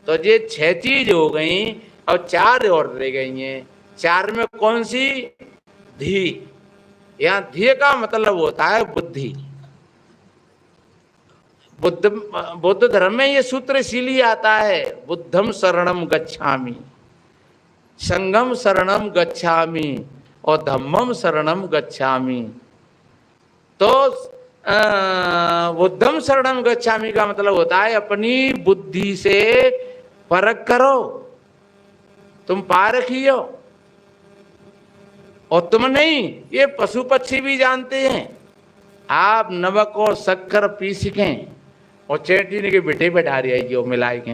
तो ये 6 चीज हो गई और 4 और रह गई हैं। 4 में कौन सी? धी। यहाँ धी का मतलब होता है बुद्धि। बुद्ध धर्म में ये सूत्र इसीलिए आता है, बुद्धम शरणम गच्छामि, संघम शरणम गच्छामि और धम्मम शरणम गच्छामि। तो बुद्धम शरणम गच्छामि का मतलब होता है अपनी बुद्धि से परख करो, तुम पारखियो। और तुम नहीं, ये पशु पक्षी भी जानते हैं। आप नमक और शक्कर पी सकें और चेटी के बेटे बैठा रही है जो मिलाई के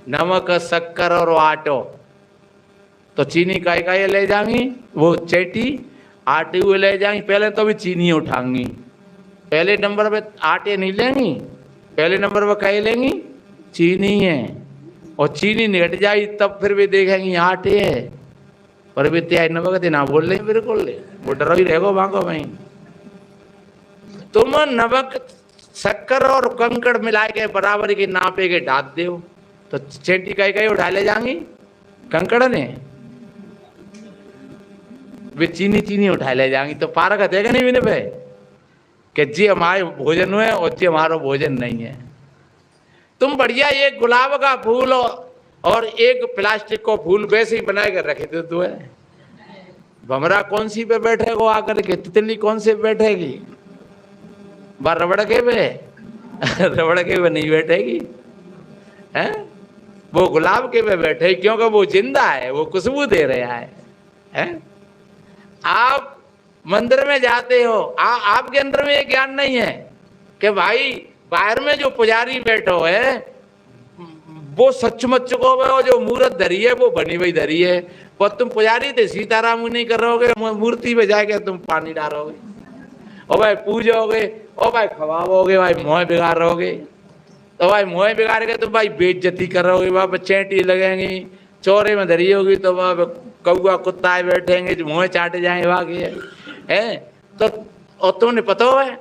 नमक शक्कर और आटो, तो चीनी का ले जाएंगी, वो चेटी आटे हुए ले जाएंगी। पहले तो भी चीनी उठाएंगी, पहले नंबर पे आटे नहीं लेंगी, पहले नंबर पे क्या लेंगी? चीनी है। और चीनी निकट जाए तब फिर भी देखेंगी आटे है, पर भी त्याग नमक देना बोल रहे बिल्कुल, वो डरो ही रहेगो भागो भाई। तुम नमक शक्कर और कंकड़ मिला के बराबर के नापे के डाल दो, तो चेटी का उठा ले जाएंगी कंकड़ ने, वे चीनी चीनी उठा ले जाएंगी। तो पारा का देगा नहीं मैंने पे कि जी हमारे भोजन है और जी हमारा भोजन नहीं है। तुम बढ़िया एक गुलाब का फूल और एक प्लास्टिक को फूल वैसे ही बना कर रखे थे तो है, भमरा कौन सी पे बैठेगा आकर के? तितली कौन से बैठेगी? बार रबड़ के पे रबड़ के पे नहीं बैठेगी है, वो गुलाब के पे बैठे, क्योंकि वो जिंदा है, वो खुशबू दे रहा है? आप मंदिर में जाते हो, आपके अंदर में ये ज्ञान नहीं है कि भाई बाहर में जो पुजारी बैठो है वो सचमुच को जो मूर्त धरी है वो बनी हुई धरी है, पर तुम पुजारी थे सीताराम नहीं करोगे, मूर्ति पे जाके तुम पानी डालोगे और भाई पूजोगे और भाई खवाओगे, भाई मोह बिगाड़ोगे। तो भाई मोह बिगाड़ के तुम भाई बेइज्जती करोगे, वहाँ पर चेंटी लगेंगी, चौरे में धरी होगी तो वहाँ पे कौआ कुत्ता बैठेंगे जो मुँह चाटे जाएंगे वहाँ के है। तो और तुमने पता है,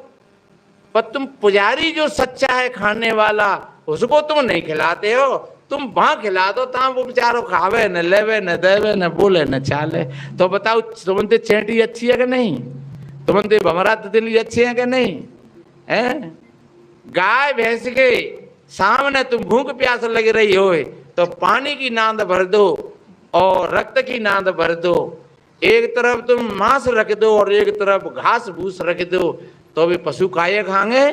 पर तुम पुजारी जो सच्चा है खाने वाला उसको तुम नहीं खिलाते हो, तुम वहां खिला दो ता वो बेचारो खावे न लेवे न देवे न बोले न चाले। तो बताओ तुमने चेंटी अच्छी है कि नहीं? तुमने भमरा तितली अच्छी है कि नहीं? है गाय भैंस के सामने तुम भूख प्यास लग रही हो तो पानी की नांद भर दो और रक्त की नांद भर दो, एक तरफ तुम मांस रख दो और एक तरफ घास भूस रख दो, तो भी पशु खाए खाएंगे?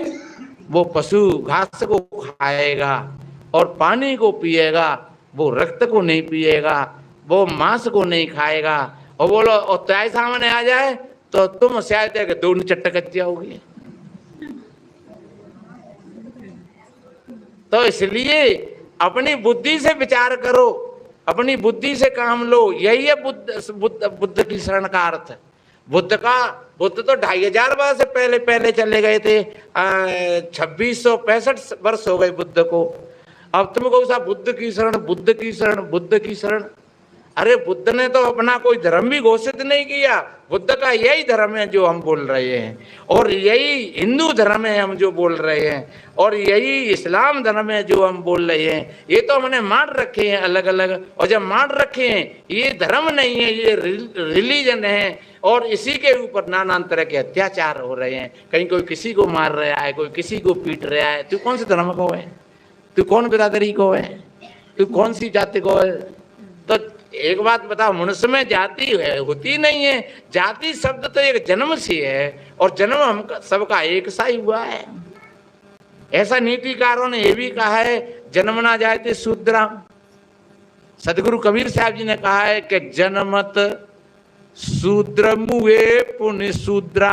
वो पशु घास को खाएगा और पानी को पिएगा, वो रक्त को नहीं पिएगा, वो मांस को नहीं खाएगा। और बोलो और त्याय सामने आ जाए तो तुम शायद है कि दोनों चट्टक जाओगे। तो इसलिए अपनी बुद्धि से विचार करो, अपनी बुद्धि से काम लो, यही है बुद्ध की शरण का अर्थ। बुद्ध तो 2500 वर्ष से पहले चले गए थे, 2665 वर्ष हो गए बुद्ध को। अब तुम कहो साहब बुद्ध की शरण बुद्ध की शरण बुद्ध की शरण, अरे बुद्ध ने तो अपना कोई धर्म भी घोषित नहीं किया। बुद्ध का यही धर्म है जो हम बोल रहे हैं, और यही हिंदू धर्म है हम जो बोल रहे हैं, और यही इस्लाम धर्म है जो हम बोल रहे हैं। ये तो हमने मान रखे हैं अलग अलग, और जब मान रखे हैं ये धर्म नहीं है, ये रिलीजन है, और इसी के ऊपर नाना तरह के अत्याचार हो रहे हैं। कहीं कोई किसी को मार रहा है, कोई किसी को पीट रहा है। तू कौन से धर्म को है? तू कौन बिरादरी को है? तू कौन सी जाति को है? तो एक बात बताओ, मनुष्य में जाति होती नहीं है। जाति शब्द तो एक जन्म से है, और जन्म हम सबका एक सा ही हुआ है। ऐसा नीतिकारों ने यह भी कहा है, जन्म ना जायते शूद्रा। सदगुरु कबीर साहब जी ने कहा है कि जन्मत शूद्र मुए पुण्य शूद्रा।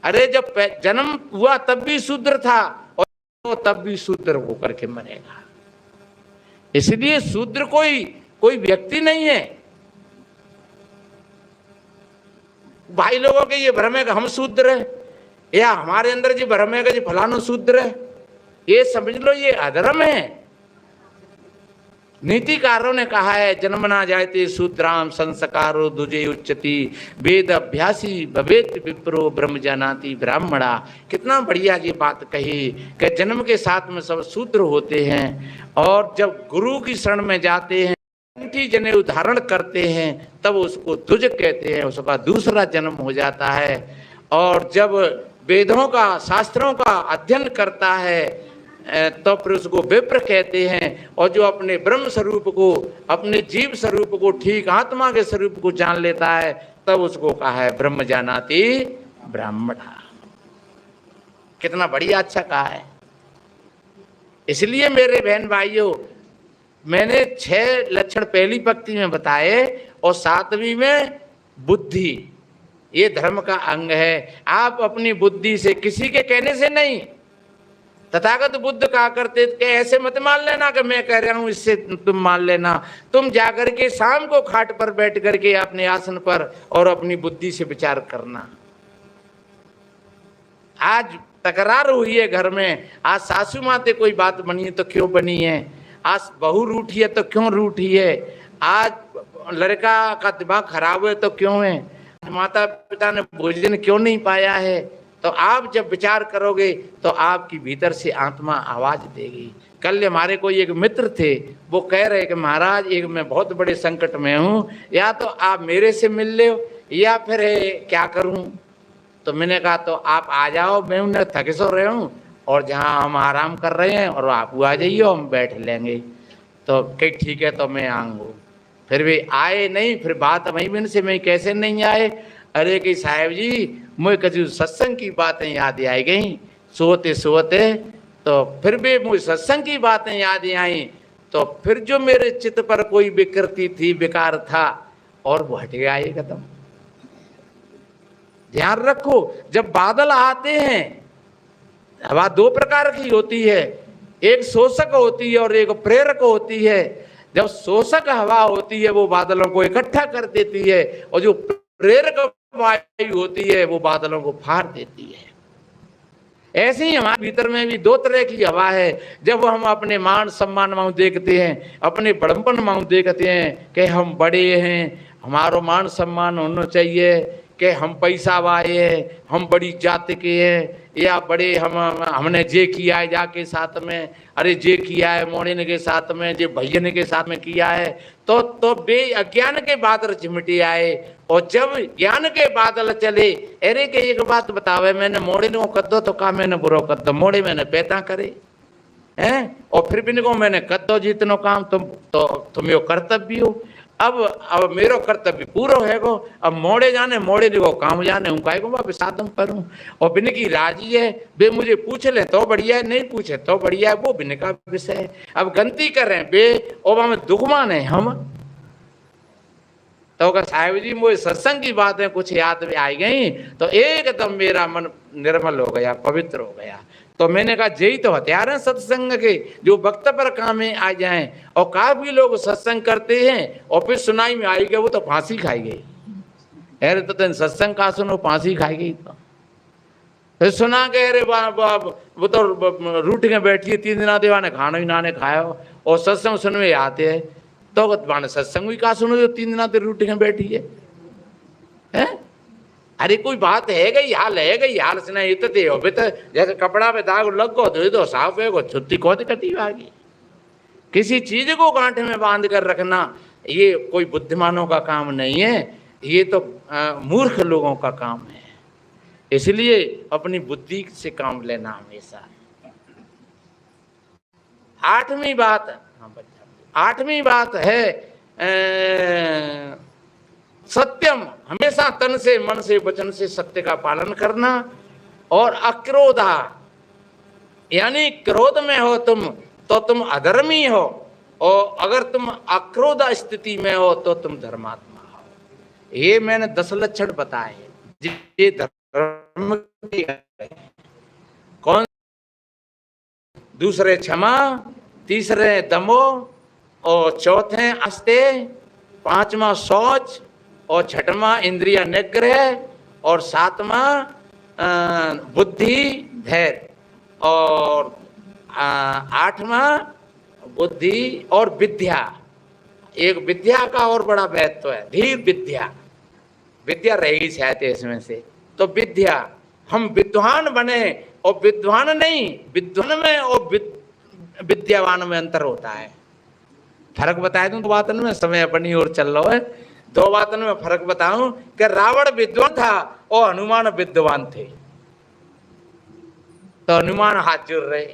अरे जब जन्म हुआ तब भी शूद्र था, और तब भी शूद्र होकर के मरेगा। इसलिए शूद्र कोई व्यक्ति नहीं है। भाई लोगों के ये भ्रम है कि हम शूद्र है, या हमारे अंदर जी भ्रम है कि जी फलाना शूद्र है, ये समझ लो ये अधर्म है। नीतिकारों ने कहा है, जन्मना जायते शूद्राम संस्कारो दुजे उच्चति वेद अभ्यासी भवेत विप्रो ब्रह्म जानाति ब्राह्मणा। कितना बढ़िया ये बात कही कि जन्म के साथ में सब शूद्र होते हैं और जब गुरु की शरण में जाते हैं, अंगूठी जनेऊ धारण करते हैं, तब उसको द्विज कहते हैं, उसका दूसरा जन्म हो जाता है। और जब वेदों का शास्त्रों का अध्ययन करता है तो फिर उसको विप्र कहते हैं। और जो अपने ब्रह्म स्वरूप को, अपने जीव स्वरूप को, ठीक आत्मा के स्वरूप को जान लेता है, तब उसको कहा है ब्रह्म जानाति ब्राह्मणा। कितना बढ़िया अच्छा कहा है। इसलिए मेरे बहन भाइयों, मैंने 6 लक्षण पहली पंक्ति में बताए और 7वीं में बुद्धि, ये धर्म का अंग है। आप अपनी बुद्धि से, किसी के कहने से नहीं, तथागत बुद्ध कहा करते कि ऐसे मत मान लेना कि मैं कह रहा हूं इससे तुम मान लेना। तुम जाकर के शाम को खाट पर बैठ करके अपने आसन पर और अपनी बुद्धि से विचार करना। आज तकरार हुई है घर में, आज सासू माते कोई बात बनी है तो क्यों बनी है, आज बहू रूठी है तो क्यों रूठी है, आज लड़का का दिमाग खराब है तो क्यों है, माता पिता ने भोजन क्यों नहीं पाया है। तो आप जब विचार करोगे तो आपकी भीतर से आत्मा आवाज देगी। कल हमारे कोई एक मित्र थे, वो कह रहे कि महाराज एक मैं बहुत बड़े संकट में हूँ, या तो आप मेरे से मिल ले या फिर क्या करूँ। तो मैंने कहा तो आप आ जाओ, मैं उन्हें थके सो रहे हूँ और जहाँ हम आराम कर रहे हैं और आप आ जाइए, हम बैठ लेंगे। तो कहीं ठीक है, तो मैं आऊँगा। फिर भी आए नहीं। फिर बात वहीं से मैं कैसे नहीं आए, अरे कि साहब जी मुझे कभी सत्संग की बातें याद आई गई सोते सोते। तो फिर भी मुझे सत्संग की बातें याद आई, तो फिर जो मेरे चित्त पर कोई विकृति थी, विकार था, और वो हट गया ये खत्म। ध्यान रखो, जब बादल आते हैं, हवा 2 प्रकार की होती है, एक शोषक होती है और एक प्रेरक होती है। जब शोषक हवा होती है वो बादलों को इकट्ठा कर देती है, और जो प्रेरक वायु होती है वो बादलों को फाड़ देती है। ऐसे ही हमारे भीतर में भी 2 तरह की हवा है। जब हम अपने मान सम्मान में देखते हैं, अपने बड़प्पन में देखते हैं कि हम बड़े हैं, हमारा मान सम्मान होना चाहिए, कि हम पैसा वाले हैं, हम बड़ी जाति के हैं, या बड़े हमने जे किया है जाके साथ में, अरे जे किया है मोड़े के साथ में, जे भैया के साथ में किया है, तो बे अज्ञान के बादल चिमटे आए। और जब ज्ञान के बादल चले, अरे के एक बात बतावे, मैंने मोड़े को कद्दो तो का मैंने बुरो कद्दो, मोड़े मैंने पैता करे हैं, और फिर भी को मैंने कद्दो जितनो काम तुम यो कर्तव्य हो। अब मेरो कर्तव्य पूरा है गो, अब मोड़े जाने मोड़े देखो काम जाने हूँ, काय को वापस साधम करूँ। और बिन की राजी है, बे मुझे पूछ ले तो बढ़िया है, नहीं पूछे तो बढ़िया है, वो बिन का विषय है। अब गलती कर रहे हैं बे, और हमें दुखमान है हम। तो अगर साहिब जी मुझे सत्संग की बातें कुछ याद में आई गई तो एकदम मेरा मन निर्मल हो गया, पवित्र हो गया। तो मैंने कहा यही तो हथियार हैं सत्संग के, जो वक्त पर काम में आ जाएं। और काफी लोग सत्संग करते हैं और फिर सुनाई में आई गए वो तो फांसी खाई गई। अरे तो सत्संग का सुनो, फांसी खाई गई। तो फिर सुना के अरे वो तो रूठ के बैठी है 3 दिन देवा ने खाना ही ना खाया, और सत्संग सुनने आते हैं तो माने सत्संग भी का सुनो जो 3 दिन रूठ के बैठी है। अरे कोई बात है गई हाल है गई हाल से नहीं तो दे हो जैसे कपड़ा पे दाग लग गो तो साफ है, छुट्टी कौन कटी आगे। किसी चीज को गांठे में बांध कर रखना ये कोई बुद्धिमानों का काम नहीं है, ये तो मूर्ख लोगों का काम है। इसलिए अपनी बुद्धि से काम लेना हमेशा। 8वीं बात है सत्यम, हमेशा तन से मन से वचन से सत्य का पालन करना। और अक्रोधा, यानी क्रोध में हो तुम तो तुम अधर्मी हो, और अगर तुम अक्रोध स्थिति में हो तो तुम धर्मात्मा हो। ये मैंने 10 लक्षण बताए। ये धर्म कौन? दूसरे क्षमा, तीसरे दमो, और चौथे आस्ते, 5वां शौच, और 6वां इंद्रिय निग्रह, और 7वां बुद्धि धैर्य, और 8वां बुद्धि और विद्या, एक विद्या का और बड़ा महत्व है, धीर विद्या। विद्या रहेगी शायद इसमें से, तो विद्या, हम विद्वान बने, और विद्वान नहीं, विद्वान में और विद्यावान में अंतर होता है। फर्क बताया दूं दो बातन में, समय अपनी ओर चल रहा है, दो बातन में फर्क बताऊं कि रावण विद्वान था और हनुमान विद्वान थे। तो हनुमान हाथ जोड़ रहे,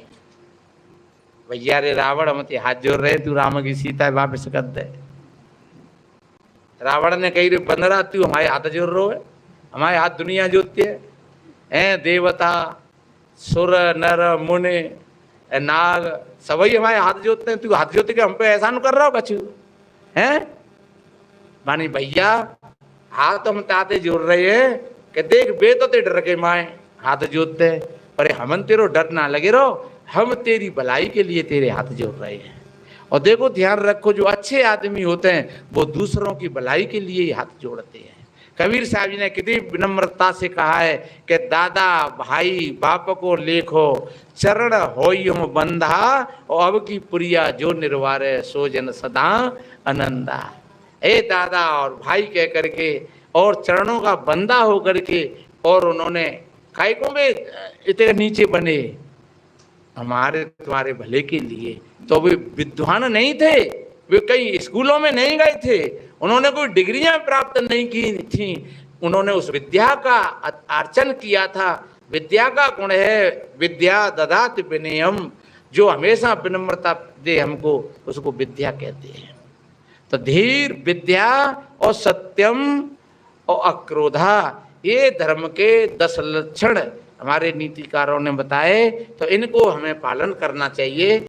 भैया रे रावण हम हाथ जोड़ रहे, तू राम की सीता वापस कर दे। रावण ने कही रे बंदरा, तू हमारे हाथ जोड़ रहे है, हमारे हाथ दुनिया जोड़ती है, देवता सुर नर मुनि नाग सभी हमारे हाथ जोड़ते हैं, तू हाथ जोड़ते के हम पे एहसान कर रहा हो कछु है? मानी भैया हाथ हम ताते जोड़ रहे हैं कि देख बे तो ते डर के माए हाथ जोड़ते, पर हम तेरो डर ना लगे रहो, हम तेरी भलाई के लिए तेरे हाथ जोड़ रहे हैं। और देखो ध्यान रखो, जो अच्छे आदमी होते हैं वो दूसरों की भलाई के लिए ही हाथ जोड़ते हैं। कबीर साहब जी ने कितनी विनम्रता से कहा है कि दादा भाई बाप को लेखो, चरण होई हम बंधा, और अब की पुरिया जो निर्वारे सो जन सदा आनंदा। ए दादा और भाई कह करके और चरणों का बंदा हो करके, और उन्होंने काय को में इतने नीचे बने हमारे तुम्हारे भले के लिए। तो वे विद्वान नहीं थे, वे कई स्कूलों में नहीं गए थे, उन्होंने कोई डिग्रियां प्राप्त नहीं की थी, उन्होंने उस विद्या का अर्चन किया था। विद्या का गुण है विद्या ददाति विनयम, जो हमेशा विनम्रता दे हमको, उसको विद्या कहते हैं। तो धीर, विद्या और सत्यम और अक्रोधा, ये धर्म के 10 लक्षण हमारे नीतिकारों ने बताए, तो इनको हमें पालन करना चाहिए।